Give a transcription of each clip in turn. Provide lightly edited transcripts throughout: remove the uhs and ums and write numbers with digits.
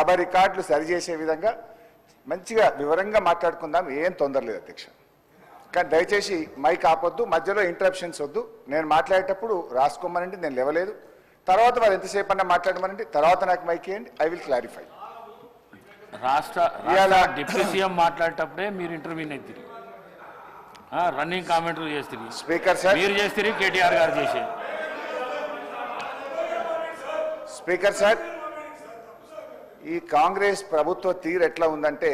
సభ రికార్డులు సరిచేసే విధంగా మంచిగా వివరంగా మాట్లాడుకుందాం, ఏం తొందర లేదు అధ్యక్ష. కానీ దయచేసి మైక్ ఆపొద్దు, మధ్యలో ఇంటరప్షన్స్ వద్దు. నేను మాట్లాడేటప్పుడు రాసుకోమనండి, నేను లేవలేదు. తర్వాత వారు ఎంతసేపు అన్నా మాట్లాడమనండి, తర్వాత నాకు మైక్ ఇవ్వండి, ఐ విల్ క్లారిఫై. రాష్ట్ర డిప్యూటీ సీఎం మాట్లాడేటప్పుడే మీరు ఇంటర్వ్యూని ఎత్తిరి, రన్నింగ్ కామెంటరీ చేస్తారు. స్పీకర్ సార్, మీరు చేస్తారు, కేటీఆర్ గారు చేసే. స్పీకర్ సార్, ఈ కాంగ్రెస్ ప్రభుత్వ తీరు ఎట్లా ఉందంటే,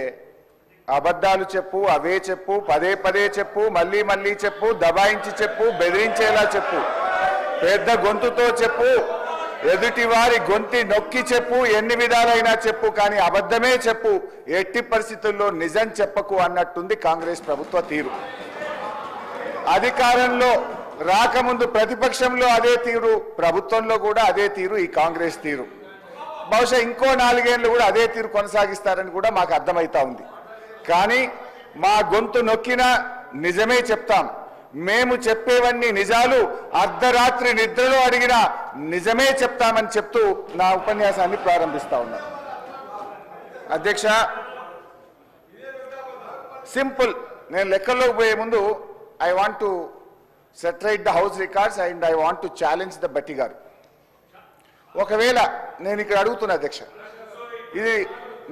అబద్ధాలు చెప్పు, అవే చెప్పు, పదే పదే చెప్పు, మళ్ళీ మళ్ళీ చెప్పు, దబాయించి చెప్పు, బెదిరించేలా చెప్పు, పెద్ద గొంతుతో చెప్పు, ఎదుటి వారి గొంతి నొక్కి చెప్పు, ఎన్ని విధాలైనా చెప్పు, కానీ అబద్ధమే చెప్పు, ఎట్టి పరిస్థితుల్లో నిజం చెప్పకు అన్నట్టుంది కాంగ్రెస్ ప్రభుత్వ తీరు. అధికారంలో రాకముందు ప్రతిపక్షంలో అదే తీరు, ప్రభుత్వంలో కూడా అదే తీరు ఈ కాంగ్రెస్ తీరు. బహుశా ఇంకో 4 ఏళ్ళు కూడా అదే తీరు కొనసాగిస్తారని కూడా మాకు అర్థమవుతా ఉంది. కానీ మా గొంతు నొక్కినా నిజమే చెప్తాం. మేము చెప్పేవన్నీ నిజాలు, అర్ధరాత్రి నిద్రలో అడిగినా నిజమే చెప్తామని చెప్తూ నా ఉపన్యాసాన్ని ప్రారంభిస్తా ఉన్నాను. అధ్యక్ష, సింపుల్, నేను లెక్కల్లోకి పోయే ముందు I want to set right the house records and I want to challenge the బట్టి గారు. ఒకవేళ నేను ఇక్కడ అడుగుతున్నా అధ్యక్ష, ఇది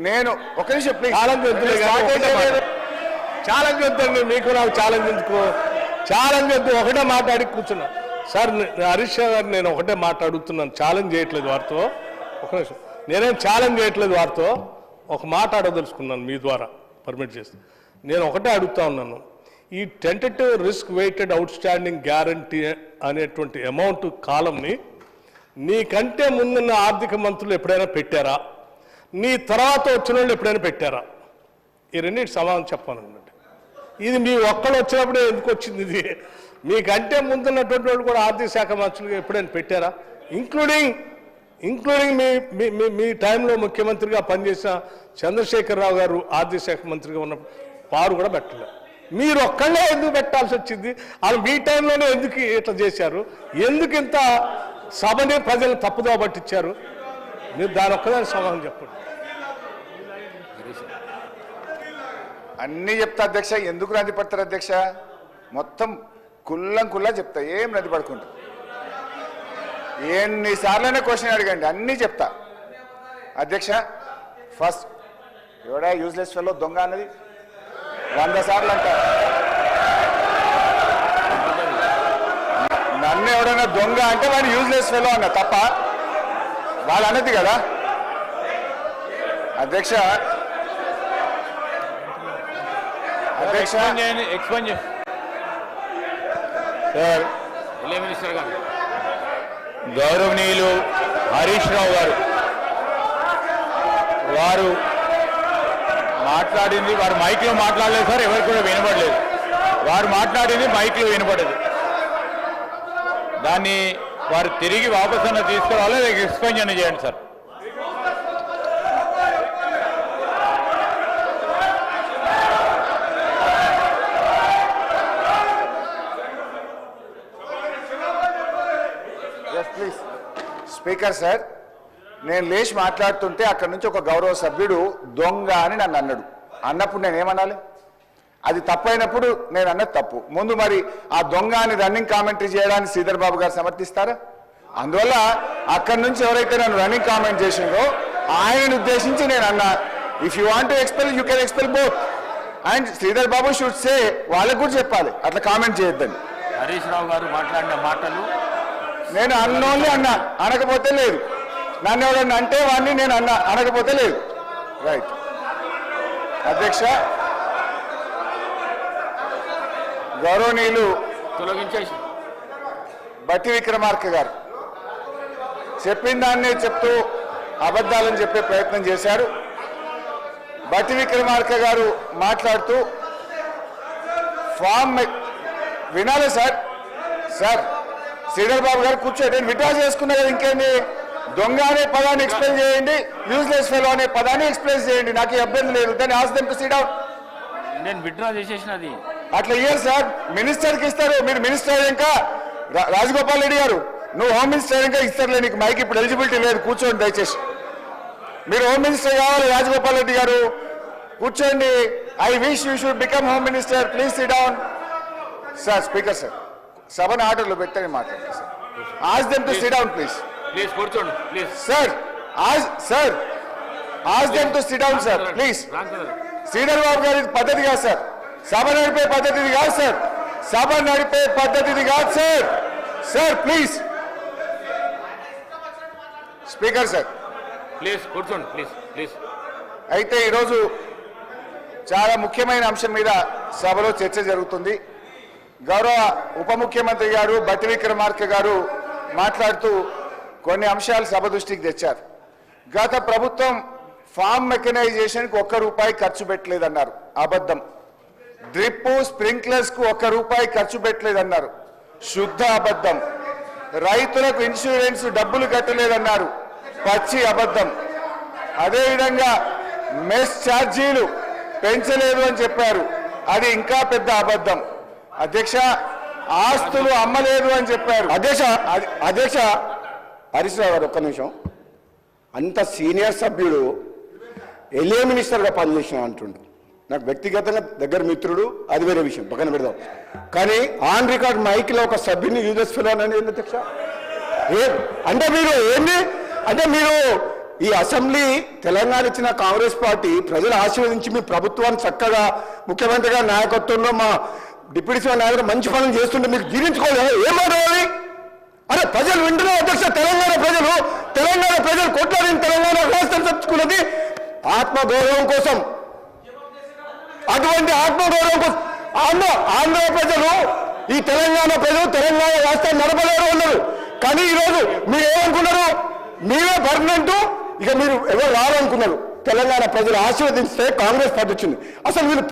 నేను ఒక నిమిషం ప్లీజ్, ఛాలెంజ్ వద్దండి, మీకు నాకు ఛాలెంజ్ ఎందుకు? ఛాలెంజ్ వద్దు, ఒకటే మాట్లాడి కూర్చున్నా. సార్ హరీష్ గారు, నేను ఒకటే మాట్లాడుతున్నాను, ఛాలెంజ్ చేయట్లేదు వారితో. ఒక నిమిషం, నేనేం ఛాలెంజ్ చేయట్లేదు వారితో, ఒక మాట అడగదలుచుకున్నాను మీ ద్వారా పర్మిట్ చేస్తే. నేను ఒకటే అడుగుతా ఉన్నాను, ఈ tentative risk weighted outstanding guarantee అనేటువంటి అమౌంట్ కాలంని నీకంటే ముందున్న ఆర్థిక మంత్రులు ఎప్పుడైనా పెట్టారా? నీ తర్వాత వచ్చిన వాళ్ళు ఎప్పుడైనా పెట్టారా? ఈ రెండింటి సమాధానం చెప్పానండి. ఇది మీ ఒక్కళ్ళు వచ్చినప్పుడే ఎందుకు వచ్చింది? ఇది మీకంటే ముందున్నటువంటి వాళ్ళు కూడా ఆర్థిక శాఖ మంత్రులుగా ఎప్పుడైనా పెట్టారా? ఇంక్లూడింగ్ మీ టైంలో ముఖ్యమంత్రిగా పనిచేసిన చంద్రశేఖరరావు గారు ఆర్థిక శాఖ మంత్రిగా ఉన్నప్పుడు వారు కూడా పెట్టలేదు. మీరు ఒక్కళ్ళే ఎందుకు పెట్టాల్సి వచ్చింది? వాళ్ళు మీ టైంలోనే ఎందుకు ఇట్లా చేశారు? ఎందుకు ఇంత సభని ప్రజలు తప్పుదో పట్టించారు? మీరు దాని ఒక్కదాని సమాధానం చెప్పండి. అన్నీ చెప్తా అధ్యక్ష. ఎందుకు నది పడతారు అధ్యక్ష? మొత్తం కుల్లా చెప్తా, ఏం నది పడుకుంటా. ఎన్నిసార్లైనా క్వశ్చన్ అడగండి, అన్నీ చెప్తా అధ్యక్ష. ఫస్ట్, ఎవడా యూజ్లెస్ ఫెలో దొంగ అన్నది 100 సార్లు అంటారు. నన్ను ఎవడైనా దొంగ అంటే వాడు యూజ్లెస్ ఫెలో అన్న తప్ప వాళ్ళు అన్నది కదా అధ్యక్ష. గౌరవనీయులు హరీష్ రావు గారు వారు మాట్లాడింది, వారు మైక్లో మాట్లాడలేదు సార్, ఎవరికి కూడా వినపడలేదు. వారు మాట్లాడింది మైక్లో వినపడదు. దాన్ని వారు తిరిగి వాపస్ అన్న తీసుకురావాలి, ఎక్స్ప్లెయిన్ చేయండి సార్. ప్లీజ్ స్పీకర్ సార్, నేను లేచి మాట్లాడుతుంటే అక్కడి నుంచి ఒక గౌరవ సభ్యుడు దొంగ అని నన్ను అన్నాడు. అన్నప్పుడు నేనేమనాలి? అది తప్పైనప్పుడు నేను అన్నది తప్పు. ముందు మరి ఆ దొంగ అని రన్నింగ్ కామెంటరీ చేయడానికి శ్రీధర్ బాబు గారు సమర్థిస్తారా? అందువల్ల అక్కడి నుంచి ఎవరైతే నన్ను రన్నింగ్ కామెంట్ చేసిందో ఆయనను ఉద్దేశించి నేను అన్నా, if you want to expel you can expel both. And Sridhar Babu should say, వాళ్ళకు కూడా చెప్పాలి అట్లా కామెంట్ చేయొద్దని. హరీష్ రావు గారు మాట్లాడిన మాటలు నేను అన్నోన్లీ అన్నా, అనకపోతే లేదు. నన్ను ఎవరన్నా అంటే వాడిని నేను అన్నా, అనకపోతే లేదు. రైట్ అధ్యక్ష. గౌరవనీయులు తొలగించేసి బట్టి విక్రమార్క గారు చెప్పిన దాన్నే చెప్తూ అబద్ధాలని చెప్పే ప్రయత్నం చేశారు. బట్టి విక్రమార్క గారు మాట్లాడుతూ ఫామ్ వినాలి సార్. సార్ శ్రీధర్ బాబు గారు కూర్చోండి, నేను విడ్రా చేసుకున్నా కదా, ఇంకేంది? దొంగ అనే పదాన్ని ఎక్స్ప్లెయిన్ చేయండి, యూజ్లెస్ ఫెలో అనే పదాన్ని ఎక్స్ప్లెయిన్ చేయండి, నాకు ఇబ్బంది లేదు. దాన్ని ఆస్ దెమ్ టు సిట్ డౌన్. నేను విడ్రా చేసేసినది అట్లా ఇయ్యారు సార్, మినిస్టర్కి ఇస్తారు. మీరు మినిస్టర్ ఇంకా రాజగోపాల్ రెడ్డి గారు, నువ్వు హోమ్ మినిస్టర్ ఇంకా ఇస్తారులే, నీకు మైక్ ఇప్పుడు ఎలిజిబిలిటీ లేదు, కూర్చోండి దయచేసి. మీరు హోమ్ మినిస్టర్ కావాలి రాజగోపాల్ రెడ్డి గారు, కూర్చోండి. I wish you should become home minister. Please sit down. Sir speaker sir, సభను ఆర్డర్లో పెట్టని మాట్లాడండి sir. Ask them to sit down please. Please కూర్చోండి please. Sir ask them to sit down sir please. Sridhar Babu గారి పద్ధతి కాదు సార్, సభ నడిపే పద్ధతి ఇది కాదు సార్, సభ నడిపే పద్ధతి ఇది కాదు sir. Sir please. Speaker sir, please కూర్చోండి ప్లీజ్ ప్లీజ్. అయితే ఈరోజు చాలా ముఖ్యమైన అంశం మీద సభలో చర్చ జరుగుతుంది. గౌరవ ఉప ముఖ్యమంత్రి గారు బట్టి విక్రమార్క గారు మాట్లాడుతూ కొన్ని అంశాలు సభ దృష్టికి తెచ్చారు. గత ప్రభుత్వం ఫార్మ్ మెకనైజేషన్కి ₹1 ఖర్చు పెట్టలేదన్నారు, అబద్ధం. డ్రిప్ స్ప్రింక్లర్స్ కు ₹1 ఖర్చు పెట్టలేదన్నారు, శుద్ధ అబద్ధం. రైతులకు ఇన్సూరెన్స్ డబ్బులు కట్టలేదన్నారు, పచ్చి అబద్ధం. అదేవిధంగా మెస్ ఛార్జీలు పెంచలేదు అని చెప్పారు, అది ఇంకా పెద్ద అబద్ధం. అధ్యక్ష, ఆస్తులు అమ్మలేదు అని చెప్పారు. అధ్యక్ష హరీష్ రావు గారు ఒక్క నిమిషం. అంత సీనియర్ సభ్యుడు ఎల్ఏ మినిస్టర్గా పనిచేసిన అంటుండు. నాకు వ్యక్తిగతంగా దగ్గర మిత్రుడు, అది వేరే విషయం, పక్కన పెడదాం. కానీ ఆన్ రికార్డ్ మైక్లో ఒక సభ్యుని యూజెస్ ఫిల్ అని అధ్యక్ష అంటే మీరు ఏంది అంటే మీరు ఈ అసెంబ్లీ తెలంగాణ ఇచ్చిన కాంగ్రెస్ పార్టీ ప్రజలు ఆశీర్వదించి మీ ప్రభుత్వాన్ని చక్కగా ముఖ్యమంత్రి గారి నాయకత్వంలో మా డిప్యూటీ సీఎం నాయకుడు మంచి పనులు చేస్తుంటే మీకు జీర్ణించుకోలేదు. ఏం మాట్లాడాలి? అరే ప్రజలు వింటున్నారు అధ్యక్ష. తెలంగాణ ప్రజలు కొట్లాడిన తెలంగాణ రాష్ట్రం తెచ్చుకున్నది ఆత్మగౌరవం కోసం. అటువంటి ఆత్మగౌరవం కోసం ఆంధ్ర ప్రజలు, ఈ తెలంగాణ ప్రజలు తెలంగాణ రాష్ట్రాన్ని నడపలేరు ఉన్నారు. కానీ ఈరోజు మీరు ఏమనుకున్నారు? మీరే పర్మనెంట్, ఇక మీరు ఎవరు రావాలనుకున్నారు. తెలంగాణ ప్రజలు ఆశీర్వదిస్తే కాంగ్రెస్ పార్టీ వచ్చింది. అసలు వీళ్ళు